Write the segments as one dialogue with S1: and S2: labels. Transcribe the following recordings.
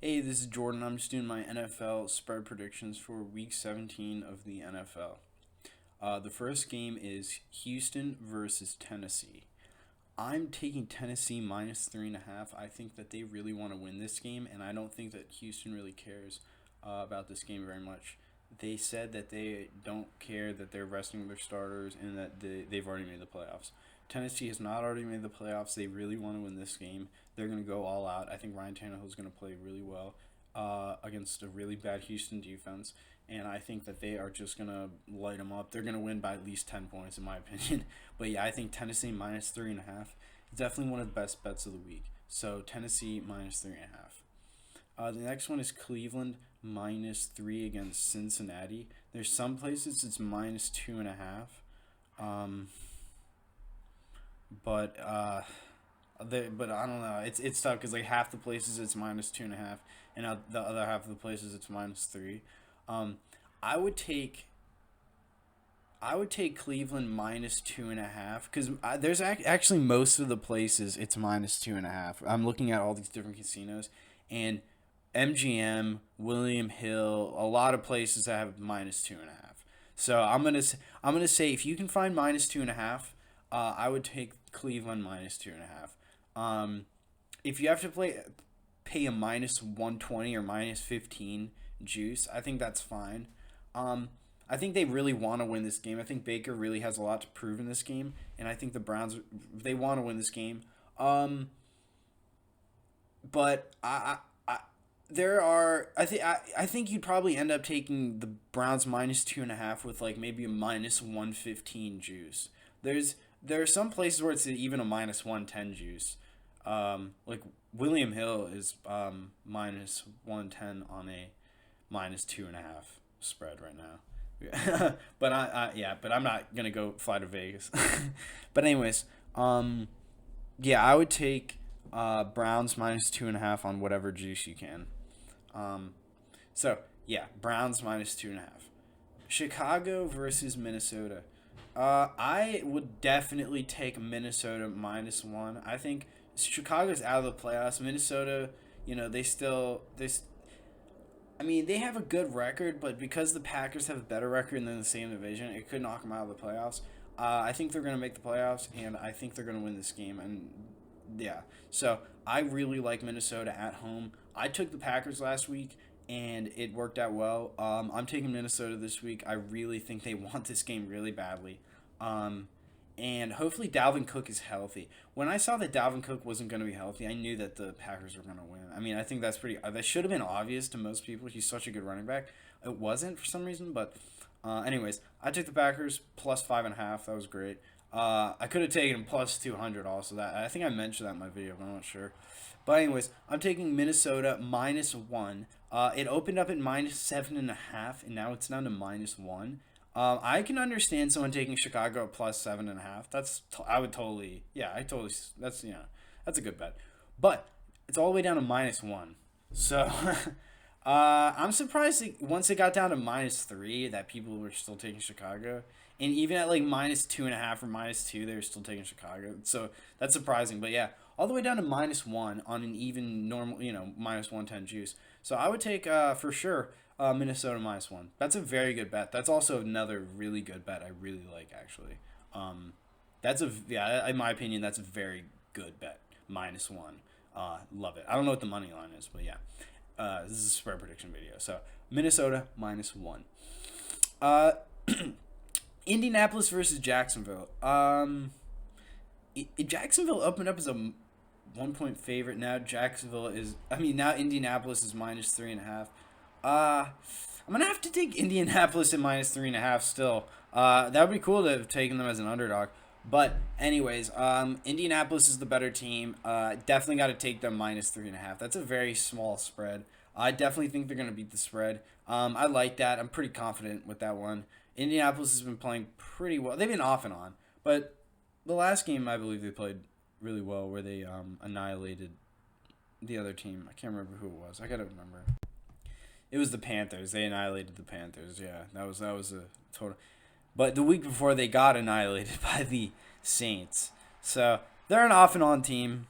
S1: Hey, this is Jordan. I'm just doing my NFL spread predictions for Week 17 of the NFL. The first game is Houston versus Tennessee. I'm taking Tennessee minus 3.5. I think that they really want to win this game, and I don't think that Houston really cares about this game very much. They said that they don't care that they're resting their starters and that they've already made the playoffs. Tennessee has not already made the playoffs. They really want to win this game. They're going to go all out. I think Ryan Tannehill is going to play really well against a really bad Houston defense, and I think that they are just going to light them up. They're going to win by at least 10 points, in my opinion. But yeah, I think Tennessee minus 3.5 is definitely one of the best bets of the week. So Tennessee minus 3.5. The next one is Cleveland minus 3 against Cincinnati. There's some places it's minus 2.5. Um, but I don't know. It's tough because like half the places it's minus 2.5, and the other half of the places it's minus 3. Um, I would take I would take Cleveland minus 2.5 because there's actually most of the places it's minus 2.5. I'm looking at all these different casinos, and MGM, William Hill, a lot of places that have minus 2.5. So I'm gonna say if you can find minus 2.5, I would take Cleveland minus 2.5. Um, if you have to pay a minus 120 or minus 15 juice, I think that's fine. Um, I think they really want to win this game. I think Baker really has a lot to prove in this game, and I think the Browns they want to win this game. Um, but there are I think you'd probably end up taking the Browns minus 2.5 with like maybe a minus 115 juice. There are some places where it's even a minus 110 juice. Like William Hill is minus 110 on a minus 2.5 spread right now. But but I'm not gonna go fly to Vegas. But anyways, yeah, I would take Browns minus 2.5 on whatever juice you can. Um, so yeah, Browns minus 2.5. Chicago versus Minnesota. I would definitely take Minnesota minus 1. I think Chicago's out of the playoffs. Minnesota, I mean, they have a good record, but because the Packers have a better record in the same division, it could knock them out of the playoffs. I think they're going to make the playoffs, and I think they're going to win this game. And yeah, so I really like Minnesota at home. I took the Packers last week, and it worked out well. I'm taking Minnesota this week. I really think they want this game really badly. Um, and hopefully Dalvin Cook is healthy. When I saw that Dalvin Cook wasn't going to be healthy, I knew that the Packers were going to win. I mean, I think that should have been obvious to most people. He's such a good running back. It wasn't for some reason, but anyways, I took the Packers plus 5.5. That was great. I could have taken plus 200 also. That I think I mentioned that in my video, but I'm not sure. But anyways, I'm taking Minnesota minus 1. It opened up at minus 7.5, and now it's down to minus 1. I can understand someone taking Chicago at plus 7.5. I would totally, yeah, I totally, that's a good bet. But it's all the way down to minus 1. So, I'm surprised once it got down to minus 3 that people were still taking Chicago. And even at like minus 2.5 or minus 2, they were still taking Chicago. So that's surprising. But yeah, all the way down to minus 1 on an even normal, minus 110 juice. So I would take, for sure, Minnesota minus 1. That's a very good bet. That's also another really good bet I really like, actually. Um, yeah, in my opinion, that's a very good bet. Minus 1. Love it. I don't know what the money line is, but yeah. This is a spread prediction video. So Minnesota minus 1. Uh, Indianapolis versus Jacksonville. Jacksonville opened up as a 1 point favorite. Now Indianapolis is minus 3.5. I'm gonna have to take Indianapolis at minus 3.5 still. That would be cool to have taken them as an underdog. But anyways, Indianapolis is the better team. Definitely got to take them minus 3.5. That's a very small spread. I definitely think they're gonna beat the spread. I like that. I'm pretty confident with that one. Indianapolis has been playing pretty well. They've been off and on, but the last game I believe they played really well, where they annihilated the other team. I can't remember who it was. I gotta remember. It was the Panthers. They annihilated the Panthers. Yeah, that was a total. But the week before, they got annihilated by the Saints. So they're an off and on team.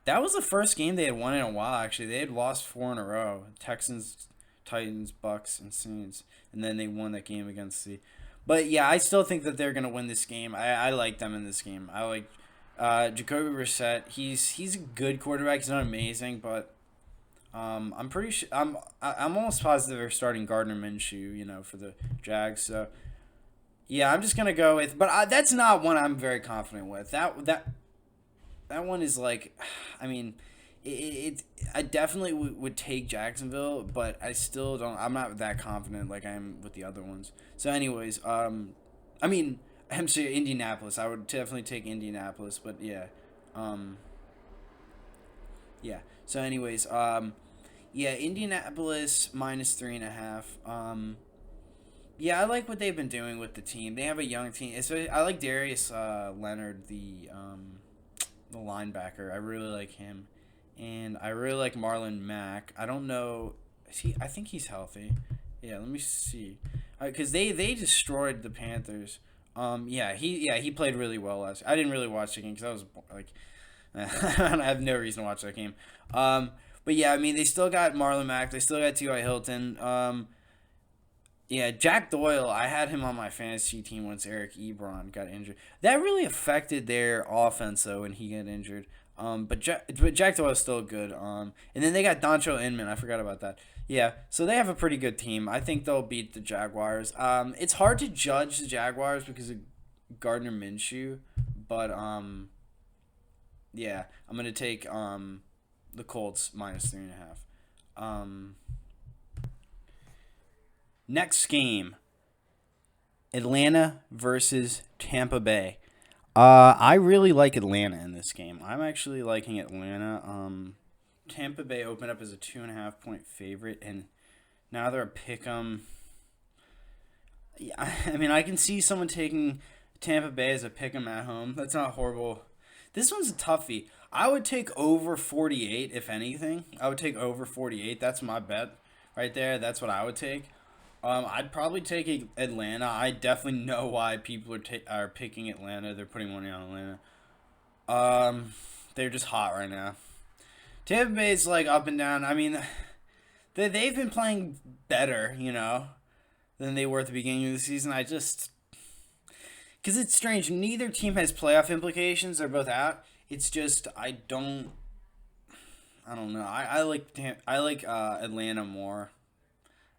S1: That was the first game they had won in a while. Actually, they had lost four in a row: Texans, Titans, Bucks, and Saints, and then they won that game against the. But yeah, I still think that they're gonna win this game. I like them in this game. I like Jacoby Brissett. He's a good quarterback. He's not amazing, but I'm pretty sure I'm almost positive they're starting Gardner Minshew. For the Jags. So yeah, I'm just gonna go with. But that's not one I'm very confident with. That one is like, I mean, I definitely would take Jacksonville, but I still don't. I'm not that confident like I am with the other ones. So, anyways, I mean, I'm sorry, Indianapolis. I would definitely take Indianapolis, but yeah, um, yeah. So, anyways, yeah, Indianapolis -3.5. Yeah, I like what they've been doing with the team. They have a young team. I like Darius Leonard, the linebacker. I really like him, and I really like Marlon Mack. I don't know. Is he? I think he's healthy. Yeah, let me see. Because they destroyed the Panthers. He played really well last. I didn't really watch the game because I was like, I have no reason to watch that game. But yeah, I mean they still got Marlon Mack. They still got T.Y. Hilton. Yeah, Jack Doyle, I had him on my fantasy team once Eric Ebron got injured. That really affected their offense, though, when he got injured. But Jack Doyle is still good. And then they got Dontrell Inman. I forgot about that. Yeah, so they have a pretty good team. I think they'll beat the Jaguars. It's hard to judge the Jaguars because of Gardner Minshew, but yeah, I'm gonna take the Colts -3.5. Um, Next game, Atlanta versus Tampa Bay. I really like Atlanta in this game. I'm actually liking Atlanta. Tampa Bay opened up as a 2.5 point favorite, and now they're a pick 'em. Yeah, I mean, I can see someone taking Tampa Bay as a pick 'em at home. That's not horrible. This one's a toughie. I would take over 48 if anything. I would take over 48. That's my bet right there. That's what I would take. I'd probably take Atlanta. I definitely know why people are picking Atlanta. They're putting money on Atlanta. They're just hot right now. Tampa Bay's like up and down. I mean, they've been playing better, than they were at the beginning of the season. Because it's strange. Neither team has playoff implications. They're both out. It's just I don't know. I like Atlanta more.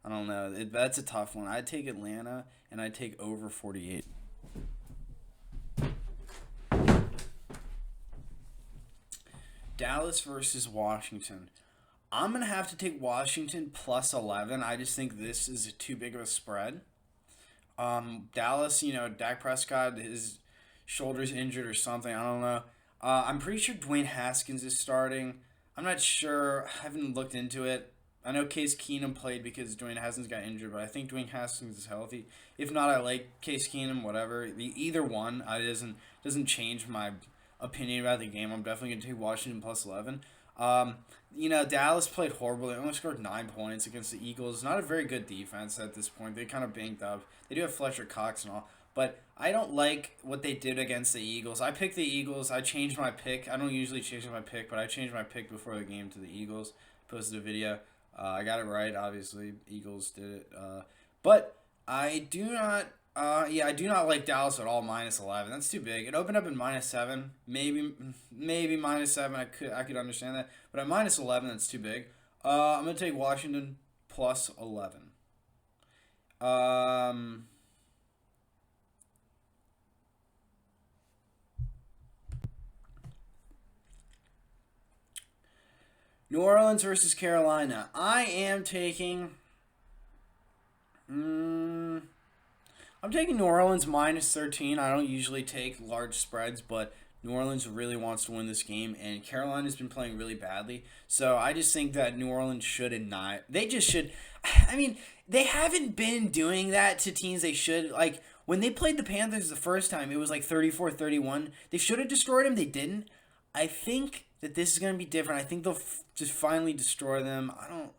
S1: I don't know. That's a tough one. I'd take Atlanta, and I'd take over 48. Dallas versus Washington. I'm going to have to take Washington +11. I just think this is too big of a spread. Dallas, Dak Prescott, his shoulder's injured or something. I don't know. I'm pretty sure Dwayne Haskins is starting. I'm not sure. I haven't looked into it. I know Case Keenum played because Dwayne Haskins got injured, but I think Dwayne Haskins is healthy. If not, I like Case Keenum. Whatever, either one, doesn't change my opinion about the game. I'm definitely gonna take Washington +11. Dallas played horrible. They only scored 9 points against the Eagles. Not a very good defense at this point. They kind of banked up. They do have Fletcher Cox and all, but I don't like what they did against the Eagles. I picked the Eagles. I changed my pick. I don't usually change my pick, but I changed my pick before the game to the Eagles. Posted a video. I got it right, obviously. Eagles did it. But I do not. I do not like Dallas at all. -11. That's too big. It opened up in -7. Maybe -7. I could understand that. But at -11, that's too big. I'm gonna take Washington +11. New Orleans versus Carolina. I am taking. I'm taking New Orleans -13. I don't usually take large spreads, but New Orleans really wants to win this game, and Carolina's been playing really badly. So I just think that New Orleans should not. They just should. I mean, they haven't been doing that to teams they should. Like, when they played the Panthers the first time, it was like 34-31. They should have destroyed them. They didn't. I think that this is going to be different. I think they'll just finally destroy them. I don't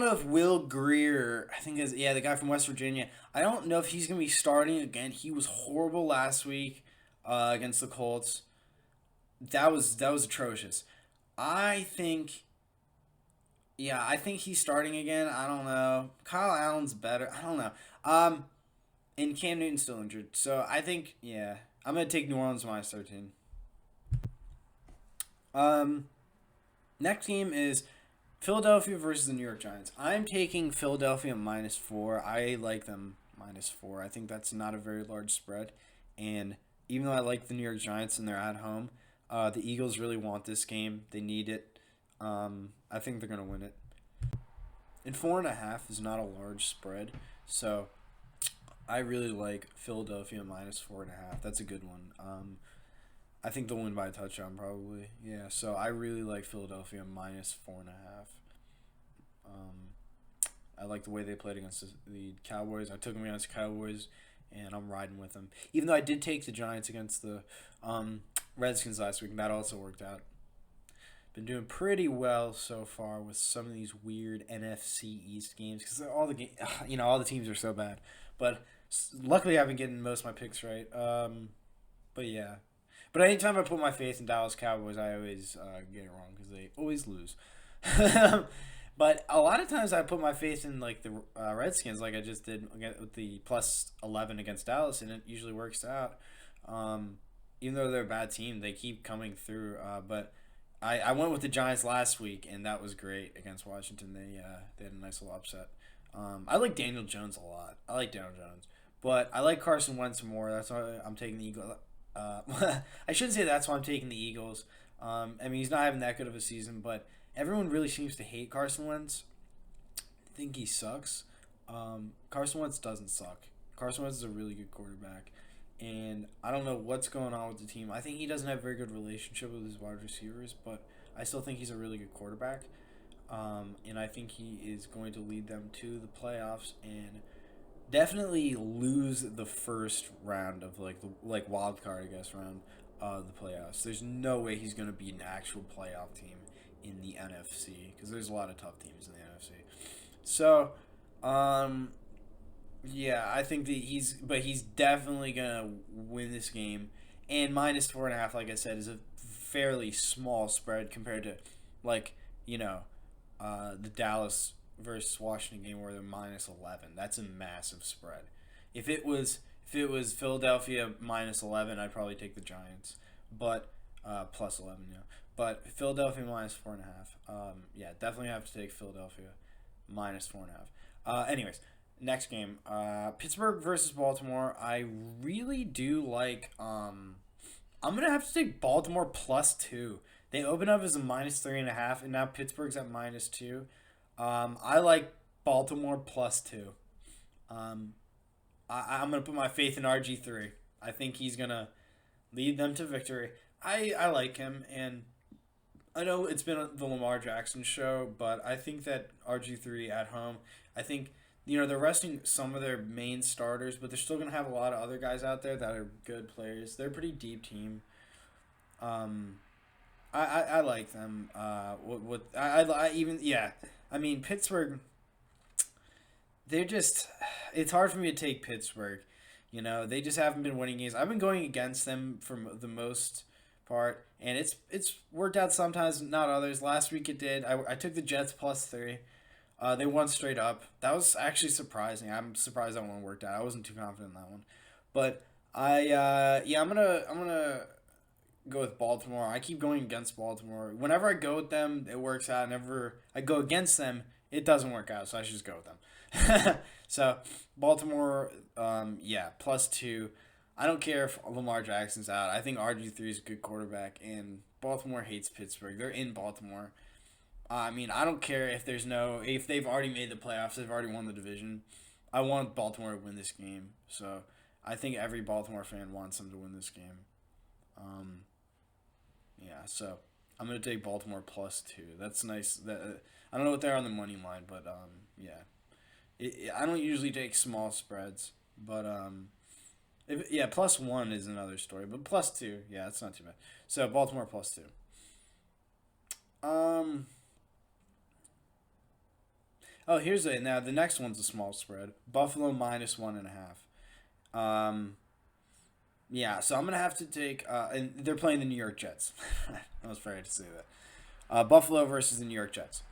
S1: know if Will Greer, I think is the guy from West Virginia. I don't know if he's gonna be starting again. He was horrible last week against the Colts. that was atrocious. I think Yeah, I think he's starting again. I don't know. Kyle Allen's better. I don't know. Um, and Cam Newton's still injured, so I think yeah, I'm gonna take New Orleans minus 13. Um, Next game is Philadelphia versus the New York Giants. I'm taking Philadelphia minus 4. I like them minus 4. I think that's not a very large spread, and even though I like the New York Giants and they're at home, the Eagles really want this game. They need it. I think they're gonna win it. And 4.5 is not a large spread, so I really like Philadelphia minus 4.5. That's a good one. I think they'll win by a touchdown probably. Yeah, so I really like Philadelphia minus 4.5. Um, I like the way they played against the Cowboys. I took them against the Cowboys, and I'm riding with them. Even though I did take the Giants against the Redskins last week, and that also worked out. Been doing pretty well so far with some of these weird NFC East games because all the all the teams are so bad. But luckily, I've been getting most of my picks right. But yeah, but anytime I put my faith in Dallas Cowboys, I always get it wrong because they always lose. But a lot of times I put my faith in like the Redskins, like I just did with the plus 11 against Dallas, and it usually works out. Um, Even though they're a bad team, they keep coming through. But I went with the Giants last week, and that was great against Washington. They had a nice little upset. I like Daniel Jones a lot. I like Daniel Jones, but I like Carson Wentz more. That's why I'm taking the Eagles. I shouldn't say that's why I'm taking the Eagles. I mean, he's not having that good of a season, but everyone really seems to hate Carson Wentz. I think he sucks. Carson Wentz doesn't suck. Carson Wentz is a really good quarterback, and I don't know what's going on with the team. I think he doesn't have a very good relationship with his wide receivers, but I still think he's a really good quarterback. And I think he is going to lead them to the playoffs and definitely lose the first round of like wild card, I guess, round of the playoffs. There's no way he's going to be an actual playoff team in the NFC because there's a lot of tough teams in the NFC. So, um, yeah, I think that he's definitely gonna win this game, and minus 4.5, like I said, is a fairly small spread compared to, like you know, the Dallas versus Washington game where they're minus 11. That's a massive spread. If it was Philadelphia minus 11, I'd probably take the Giants, but plus 11, yeah. But Philadelphia minus 4.5. Yeah, definitely have to take Philadelphia minus 4.5. Anyways, next game, Pittsburgh versus Baltimore. I really do like. I'm gonna have to take Baltimore plus 2. They open up as a minus 3.5, and now Pittsburgh's at minus 2. I like Baltimore plus 2. Um, I'm gonna put my faith in RG3. I think he's gonna lead them to victory. I like him, and I know it's been the Lamar Jackson show, but I think that RG3 at home, I think they're resting some of their main starters, but they're still gonna have a lot of other guys out there that are good players. They're a pretty deep team. Um, I like them. I even yeah. I mean Pittsburgh. They're just. It's hard for me to take Pittsburgh. They just haven't been winning games. I've been going against them for the most part, and it's worked out sometimes, not others. Last week it did. I took the Jets plus 3. They won straight up. That was actually surprising. I'm surprised that one worked out. I wasn't too confident in that one, but yeah, I'm gonna go with Baltimore. I keep going against Baltimore. Whenever I go with them, it works out. Whenever I go against them, it doesn't work out. So I should just go with them. So Baltimore, yeah, plus 2. I don't care if Lamar Jackson's out. I think RG3 is a good quarterback, and Baltimore hates Pittsburgh. They're in Baltimore. I mean, I don't care if they've already made the playoffs, they've already won the division. I want Baltimore to win this game. So I think every Baltimore fan wants them to win this game. Um, yeah, so I'm gonna take Baltimore plus 2. That's nice. I don't know what they're on the money line, but yeah, I don't usually take small spreads, but yeah, plus 1 is another story, but plus 2, yeah, that's not too bad. So Baltimore plus 2. Um, oh, now the next one's a small spread. Buffalo minus 1.5. Um, Yeah, so I'm gonna have to take. And they're playing the New York Jets. I was afraid to say that. Buffalo versus the New York Jets.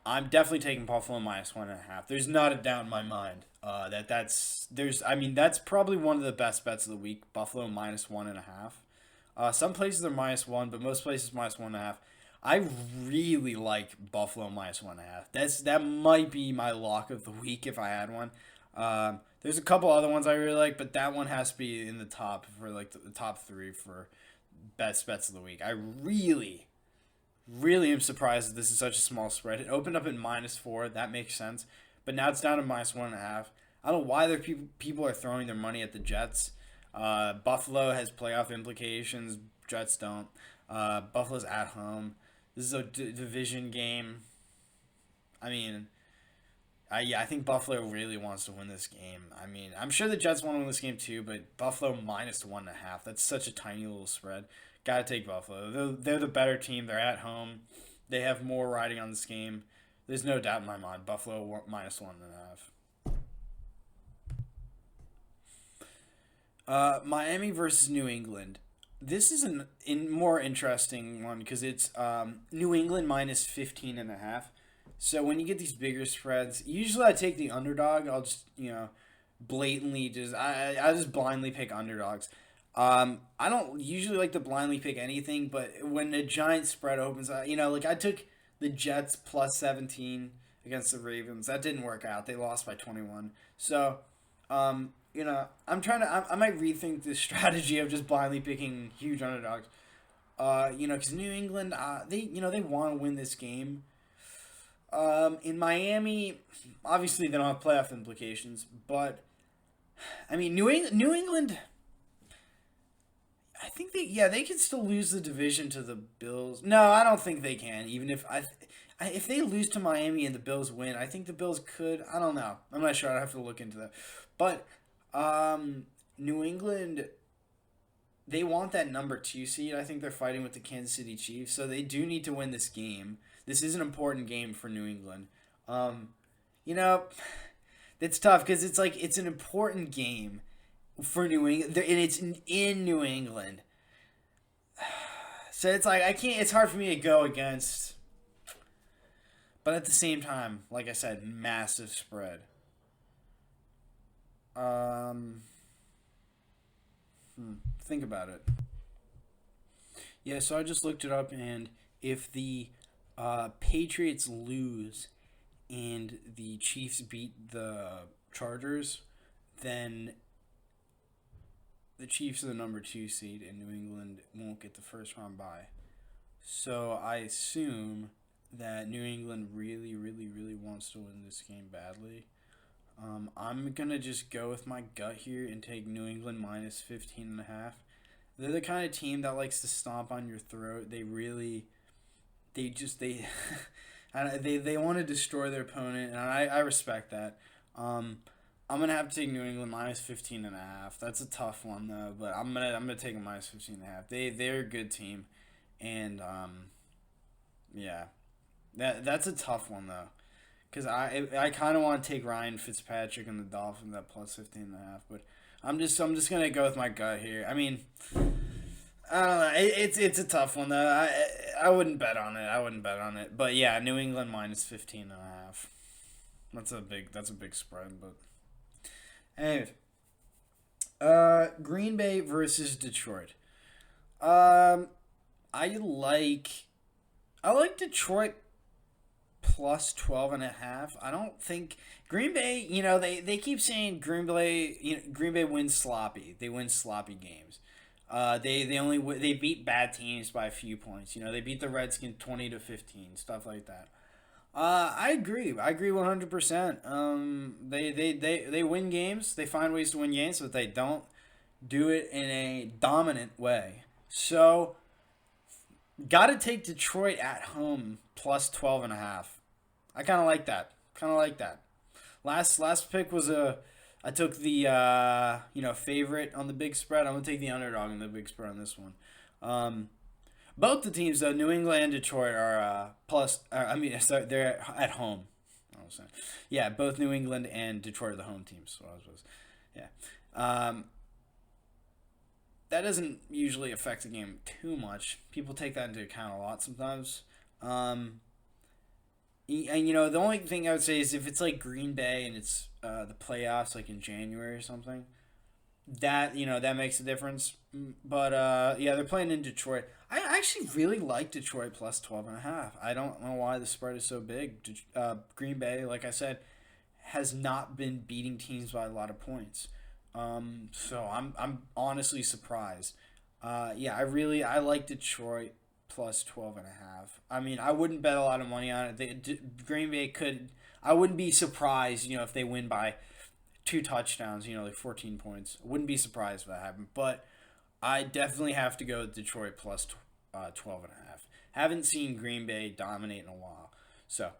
S1: I'm definitely taking Buffalo minus 1.5. There's not a doubt in my mind that's there's. I mean, that's probably one of the best bets of the week. Buffalo minus 1.5. Some places are minus one, but most places minus 1.5. I really like Buffalo minus 1.5. That might be my lock of the week if I had one. There's a couple other ones I really like, but that one has to be in the top for like the top three for best bets of the week. I really am surprised that this is such a small spread. It opened up at -4. That makes sense, but now it's down to -1.5. I don't know why people are throwing their money at the Jets. Buffalo has playoff implications. Jets don't. Buffalo's at home. This is a division game. I mean, yeah, I think Buffalo really wants to win this game. I mean, I'm sure the Jets want to win this game too, but Buffalo -1.5. That's such a tiny little spread. Gotta take Buffalo. They're the better team. They're at home. They have more riding on this game. There's no doubt in my mind. Buffalo -1.5. Miami versus New England. This is an in more interesting one because it's New England -15.5. So when you get these bigger spreads, usually I take the underdog. I'll just blatantly just I just blindly pick underdogs. I don't usually like to blindly pick anything, but when a giant spread opens, like I took the Jets +17 against the Ravens. That didn't work out. They lost by 21. So, I'm trying to. I might rethink this strategy of just blindly picking huge underdogs. Because New England, they want to win this game. In Miami, obviously they don't have playoff implications, but I mean New England. I think they can still lose the division to the Bills. No, I don't think they can. Even if they lose to Miami and the Bills win, I think the Bills could. I don't know. I'm not sure. I have to look into that. But New England, they want that number 2 seed. I think they're fighting with the Kansas City Chiefs, so they do need to win this game. This is an important game for New England. You know, it's tough because it's an important game for New England, and it's in New England. So it's like I can't. It's hard for me to go against, but at the same time, like I said, massive spread. Um, think about it. Yeah, so I just looked it up, and if the Patriots lose and the Chiefs beat the Chargers, then the Chiefs are the number 2 seed, and New England won't get the first round bye. So I assume that New England really, really, really wants to win this game badly. I'm gonna just go with my gut here and take New England -15.5. They're the kind of team that likes to stomp on your throat. They they want to destroy their opponent, and I respect that. I'm gonna have to take New England -15.5. That's a tough one though, but I'm gonna take a -15.5. They're a good team, and yeah, that's a tough one though, because I kind of want to take Ryan Fitzpatrick and the Dolphins at +15.5, but I'm just gonna go with my gut here. I mean, I don't know. It's a tough one though. I wouldn't bet on it. I wouldn't bet on it. But yeah, New England -15.5. That's a big spread, but. Anyways, Green Bay versus Detroit. Um, I like I like Detroit +12.5. I don't think Green Bay. They keep saying Green Bay. Green Bay wins sloppy. They win sloppy games. They beat bad teams by a few points. They beat the Redskins 20-15, stuff like that. I agree. I agree 100%. They win games. They find ways to win games, but they don't do it in a dominant way. So, got to take Detroit at home +12.5. I kind of like that. Kind of like that. Last pick was I took the favorite on the big spread. I'm gonna take the underdog in the big spread on this one. Both the teams, though, New England and Detroit are plus. Sorry, they're at home. I was saying, yeah, both New England and Detroit are the home teams. So I was, yeah. that doesn't usually affect the game too much. People take that into account a lot sometimes. Um, and the only thing I would say is if it's like Green Bay and it's the playoffs like in January or something, that that makes a difference. But yeah, they're playing in Detroit. I actually really like Detroit plus 12.5. I don't know why the spread is so big. Green Bay, like I said, has not been beating teams by a lot of points. So I'm honestly surprised. Yeah, I like Detroit plus 12.5. I mean, I wouldn't bet a lot of money on it. Green Bay could. I wouldn't be surprised, if they win by two touchdowns, like 14 points. Wouldn't be surprised if that happened. But I definitely have to go with Detroit plus 12.5. Haven't seen Green Bay dominate in a while. So,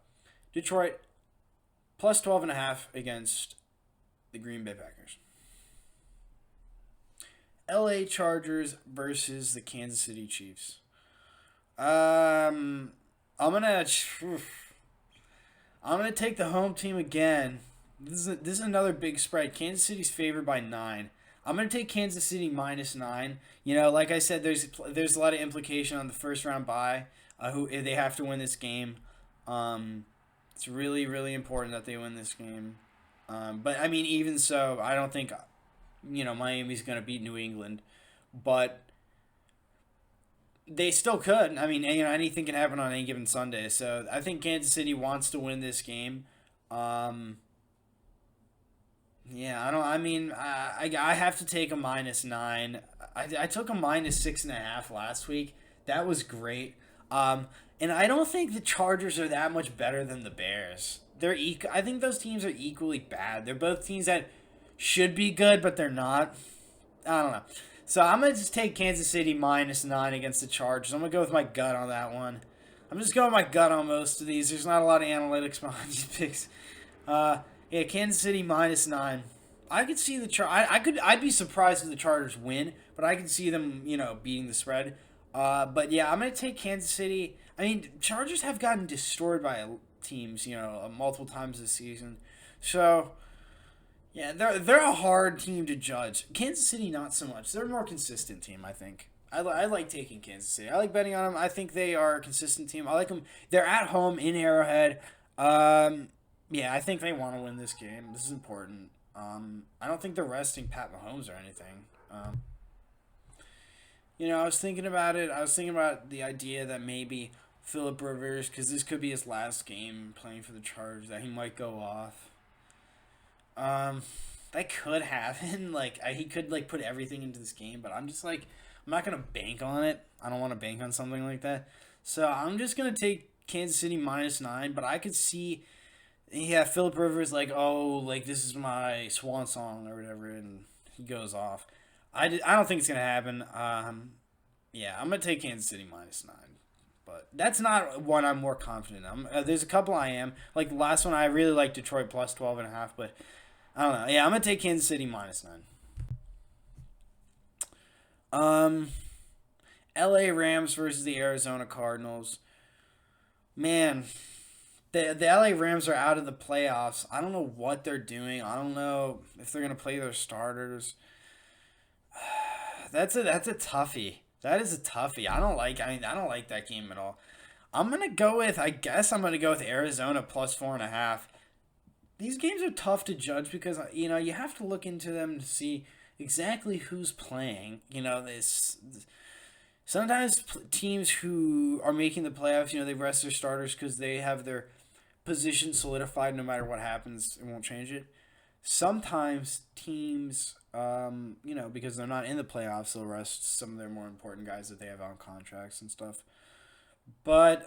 S1: Detroit plus 12.5 against the Green Bay Packers. LA Chargers versus the Kansas City Chiefs. I'm gonna take the home team again. This is another big spread. Kansas City's favored by 9. I'm gonna take Kansas City minus 9. Like I said, there's a lot of implication on the first round bye. Who they have to win this game. It's really really important that they win this game. But I mean, even so, I don't think Miami's gonna beat New England, but they still could. I mean, anything can happen on any given Sunday. So I think Kansas City wants to win this game. Um, yeah, I don't. I mean, I have to take a minus 9. I took a minus 6.5 last week. That was great. And I don't think the Chargers are that much better than the Bears. I think those teams are equally bad. They're both teams that should be good, but they're not. I don't know. So I'm gonna just take Kansas City minus 9 against the Chargers. I'm gonna go with my gut on that one. I'm just going with my gut on most of these. There's not a lot of analytics behind these picks. Yeah, Kansas City minus 9. I could see I'd be surprised if the Chargers win, but I could see them, beating the spread. But yeah, I'm gonna take Kansas City. I mean, Chargers have gotten destroyed by teams, multiple times this season. So yeah, they're a hard team to judge. Kansas City, not so much. They're a more consistent team, I think. I like taking Kansas City. I like betting on them. I think they are a consistent team. I like them. They're at home in Arrowhead. Yeah, I think they want to win this game. This is important. I don't think they're resting Pat Mahomes or anything. I was thinking about it. I was thinking about the idea that maybe Philip Rivers, because this could be his last game playing for the Chargers, that he might go off. That could happen. Like he could put everything into this game, but I'm just I'm not gonna bank on it. I don't want to bank on something like that. So I'm just gonna take Kansas City minus 9. But I could see, yeah, Philip Rivers this is my swan song or whatever, and he goes off. I don't think it's gonna happen. Yeah, I'm gonna take Kansas City minus 9. But that's not one I'm more confident in. There's a couple I am. Like the last one, I really like Detroit plus 12.5, but I don't know. Yeah, I'm going to take Kansas City minus 9. LA Rams versus the Arizona Cardinals. Man, the LA Rams are out of the playoffs. I don't know what they're doing. I don't know if they're going to play their starters. That's a toughie. That is a toughie. I don't like that game at all. I guess I'm gonna go with Arizona plus 4.5. These games are tough to judge because you have to look into them to see exactly who's playing. Sometimes teams who are making the playoffs, they rest their starters because they have their position solidified. No matter what happens, it won't change it. Sometimes teams, because they're not in the playoffs, they'll rest some of their more important guys that they have on contracts and stuff. But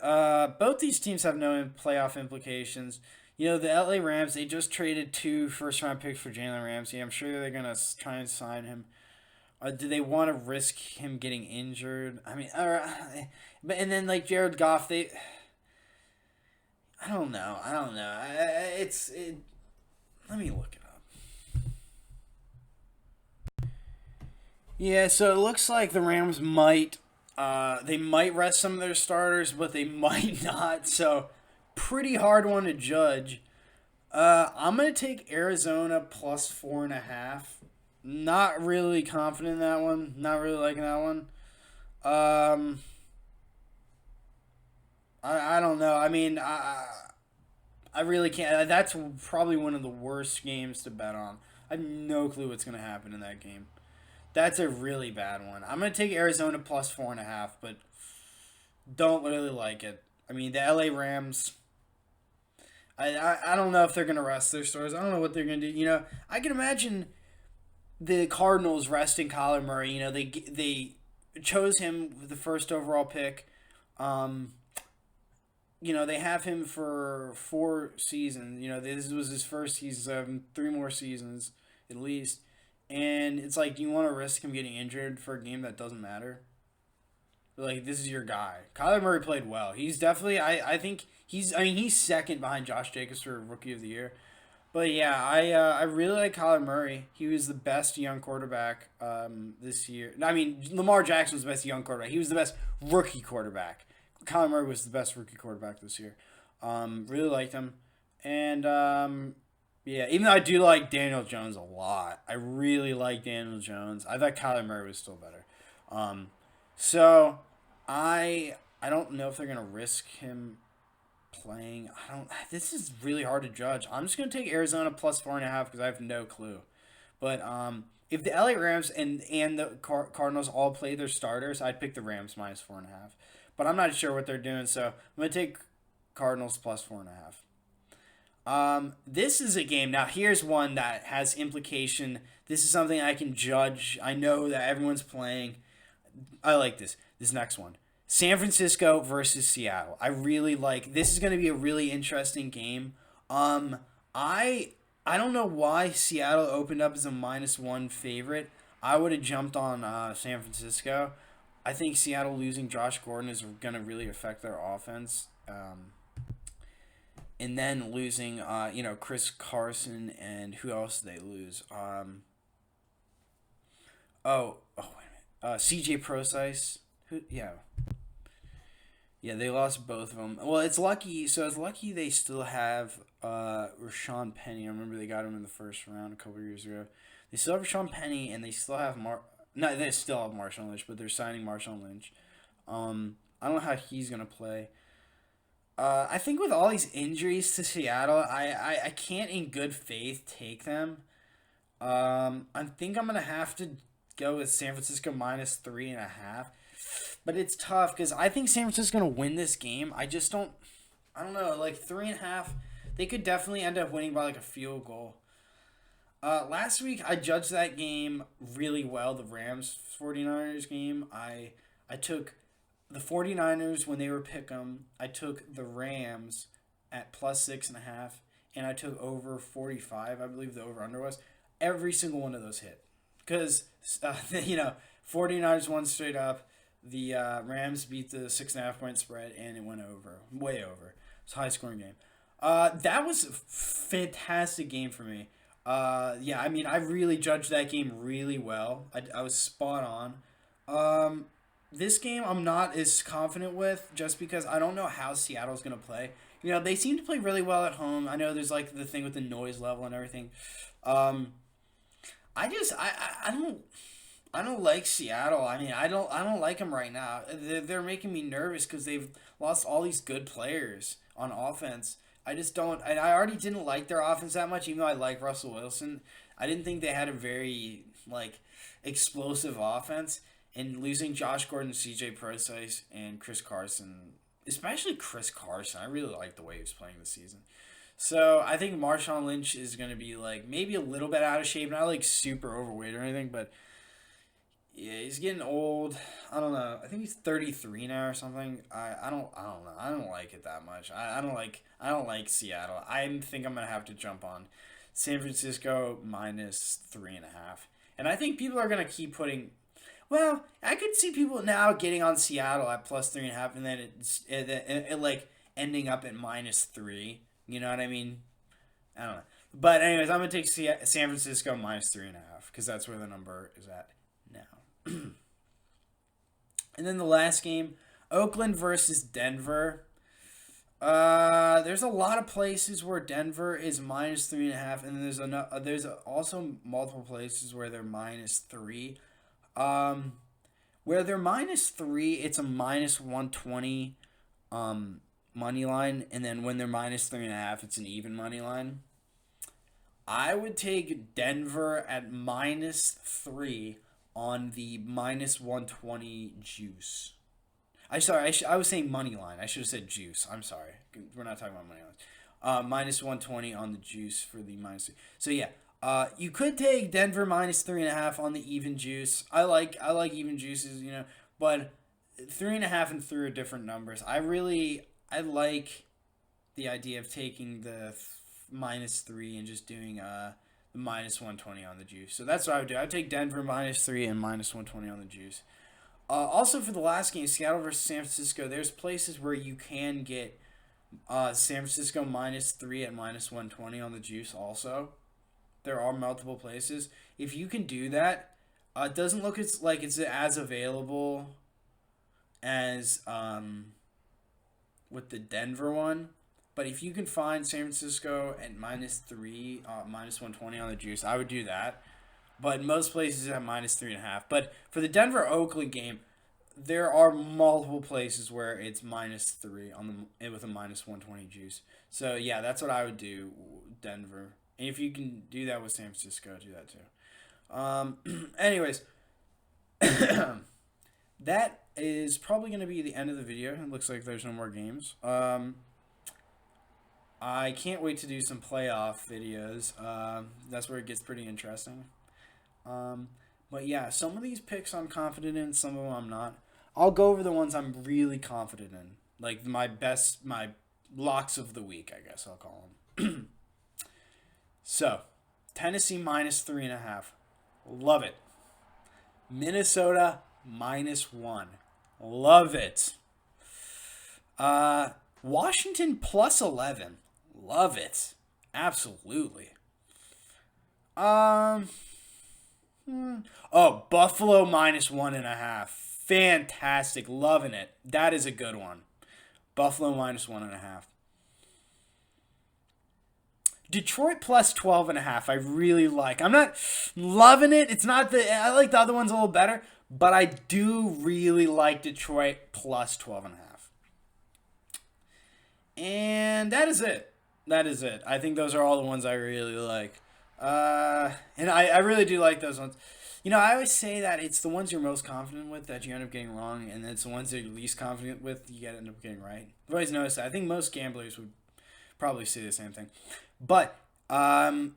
S1: both these teams have no playoff implications. The LA Rams, they just traded 2 first-round picks for Jalen Ramsey. I'm sure they're going to try and sign him. Do they want to risk him getting injured? I mean, and then Jared Goff, I don't know. Let me look it up. Yeah, so it looks like the Rams might rest some of their starters, but they might not. So pretty hard one to judge. I'm gonna take Arizona plus 4.5. Not really confident in that one. Not really liking that one. Um, I don't know. I mean, I really can't. That's probably one of the worst games to bet on. I have no clue what's going to happen in that game. That's a really bad one. I'm going to take Arizona plus 4.5, but don't really like it. I mean, the LA Rams. I don't know if they're going to rest their stars. I don't know what they're going to do. I can imagine the Cardinals resting Kyler Murray. They chose him with the first overall pick. Um, they have him for 4 seasons. This was his first season, 3 more seasons at least. And it's like, do you want to risk him getting injured for a game that doesn't matter? Like, this is your guy. Kyler Murray played well. He's definitely, I think he's second behind Josh Jacobs for Rookie of the Year. But yeah, I really like Kyler Murray. He was the best young quarterback this year. I mean, Lamar Jackson was the best young quarterback. He was the best rookie quarterback. Kyler Murray was the best rookie quarterback this year. Really liked him. And yeah, even though I do like Daniel Jones a lot, I really like Daniel Jones. I thought Kyler Murray was still better. Um, so I don't know if they're gonna risk him playing. I don't. This is really hard to judge. I'm just gonna take Arizona plus 4.5 because I have no clue. But if the LA Rams and the Cardinals all play their starters, I'd pick the Rams minus 4.5. But I'm not sure what they're doing, so I'm gonna take Cardinals plus 4.5. This is a game. Now, here's one that has implication. This is something I can judge. I know that everyone's playing. I like this. This next one. San Francisco versus Seattle. I really like. This is going to be a really interesting game. I don't know why Seattle opened up as a -1 favorite. I would have jumped on San Francisco. I think Seattle losing Josh Gordon is going to really affect their offense. And then losing, Chris Carson, and who else did they lose? Wait a minute. CJ Procise. Yeah, yeah, they lost both of them. Well, it's lucky. So it's lucky they still have Rashawn Penny. I remember they got him in the first round a couple years ago. They still have Rashawn Penny, and they still have No, they still have Marshawn Lynch, but they're signing Marshawn Lynch. I don't know how he's gonna play. I think with all these injuries to Seattle, I can't in good faith take them. I think I'm gonna have to go with San Francisco -3.5, but it's tough because I think San Francisco's gonna win this game. I just don't. I don't know. Like 3.5, they could definitely end up winning by like a field goal. Last week I judged that game really well. The Rams 49ers game. I took the 49ers when they were pick 'em. I took the Rams at +6.5, and I took over 45. I believe the over under was. Every single one of those hit because 49ers won straight up. The Rams beat the 6.5 point spread, and it went over, way over. It's a high scoring game. That was a fantastic game for me. Yeah, I mean, I really judged that game really well. I was spot on. This game I'm not as confident with just because I don't know how Seattle's going to play. They seem to play really well at home. I know there's like the thing with the noise level and everything. Um, I don't like Seattle. I mean, I don't like them right now. They're making me nervous because they've lost all these good players on offense. I just don't. And I already didn't like their offense that much, even though I like Russell Wilson. I didn't think they had a very explosive offense. And losing Josh Gordon, C.J. Procise, and Chris Carson, especially Chris Carson, I really like the way he was playing this season. So I think Marshawn Lynch is going to be maybe a little bit out of shape, not super overweight or anything, but yeah, he's getting old. I don't know. I think he's 33 now or something. I don't know. I don't like it that much. I don't like Seattle. I think I'm gonna have to jump on San Francisco -3.5. And I think people are gonna keep putting. Well, I could see people now getting on Seattle at +3.5, and then it ending up at -3. You know what I mean? I don't know. But anyways, I'm gonna take San Francisco -3.5 because that's where the number is at now. And then the last game, Oakland versus Denver. There's a lot of places where Denver is -3.5, and there's also multiple places where they're -3. Um, where they're -3, it's a -120 money line, and then when they're -3.5, it's an even money line. I would take Denver at -3 on the -120 juice. I was saying money line. I should have said juice. I'm sorry. We're not talking about money lines. -120 on the juice for the -3. So yeah, you could take Denver -3.5 on the even juice. I like even juices, but 3.5 and 3 are different numbers. I like the idea of taking the -3 and just doing the -120 on the juice. So that's what I would do. I'd take Denver -3 and -120 on the juice. Also, for the last game, Seattle versus San Francisco, there's places where you can get San Francisco -3 at -120 on the juice also. There are multiple places. If you can do that, it doesn't look like it's as available as with the Denver one. But if you can find San Francisco at -3, -120 on the juice, I would do that. But most places at -3.5. But for the Denver Oakland game, there are multiple places where it's -3 on the with a -120 juice. So yeah, that's what I would do, Denver. And if you can do that with San Francisco, do that too. Anyways, that is probably going to be the end of the video. It looks like there's no more games. I can't wait to do some playoff videos. That's where it gets pretty interesting. But yeah, some of these picks I'm confident in, some of them I'm not. I'll go over the ones I'm really confident in. Like my locks of the week, I guess I'll call them. So, Tennessee -3.5. Love it. Minnesota -1. Love it. Washington +11. Love it. Absolutely. Oh, Buffalo -1.5. Fantastic. Loving it. That is a good one. Buffalo -1.5. Detroit +12.5. I really like. I'm not loving it. I like the other ones a little better, but I do really like Detroit +12.5. And that is it. That is it. I think those are all the ones I really like. And I really do like those ones. I always say that it's the ones you're most confident with that you end up getting wrong, and it's the ones that you're least confident with you end up getting right. I've always noticed that. I think most gamblers would probably say the same thing. But I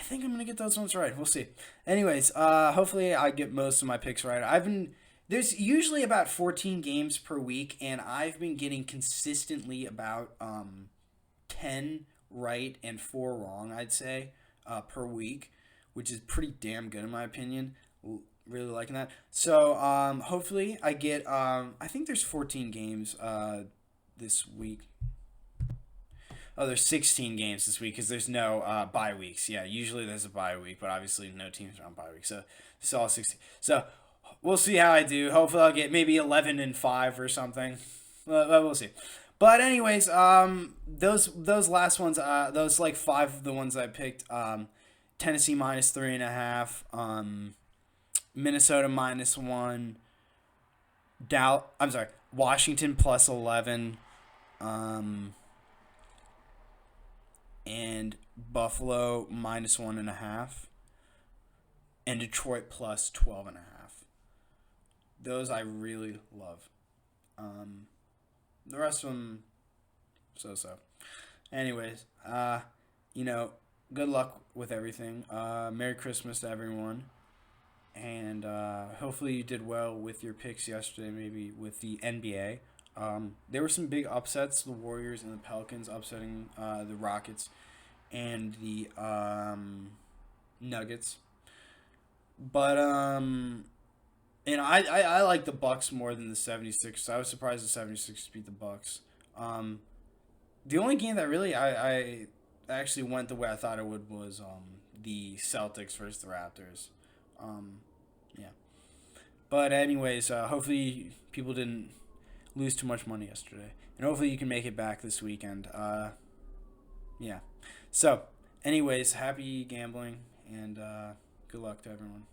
S1: think I'm gonna get those ones right. We'll see. Anyways, hopefully I get most of my picks right. There's usually about 14 games per week, and I've been getting consistently about 10 right and 4 wrong, I'd say, per week, which is pretty damn good in my opinion. Really liking that. So hopefully I get. I think there's 14 games this week. Oh, there's 16 games this week because there's no bye weeks. Yeah, usually there's a bye week, but obviously no teams are on bye week, so it's all 16. So we'll see how I do. Hopefully I'll get maybe 11-5 or something. We'll see. But anyways, those last ones, those like 5 of the ones I picked, Tennessee -3.5, Minnesota -1, Washington +11, and Buffalo -1.5, and Detroit +12.5. Those I really love. The rest of them, so. Anyways, good luck with everything. Merry Christmas to everyone. And hopefully you did well with your picks yesterday, maybe with the NBA. There were some big upsets, the Warriors and the Pelicans upsetting the Rockets and the Nuggets. But I like the Bucks more than the 76ers. I was surprised the 76ers beat the Bucks. The only game that really I actually went the way I thought it would was the Celtics versus the Raptors. Yeah. But anyways, hopefully people didn't lose too much money yesterday. And hopefully you can make it back this weekend. Yeah. So, anyways, happy gambling and good luck to everyone.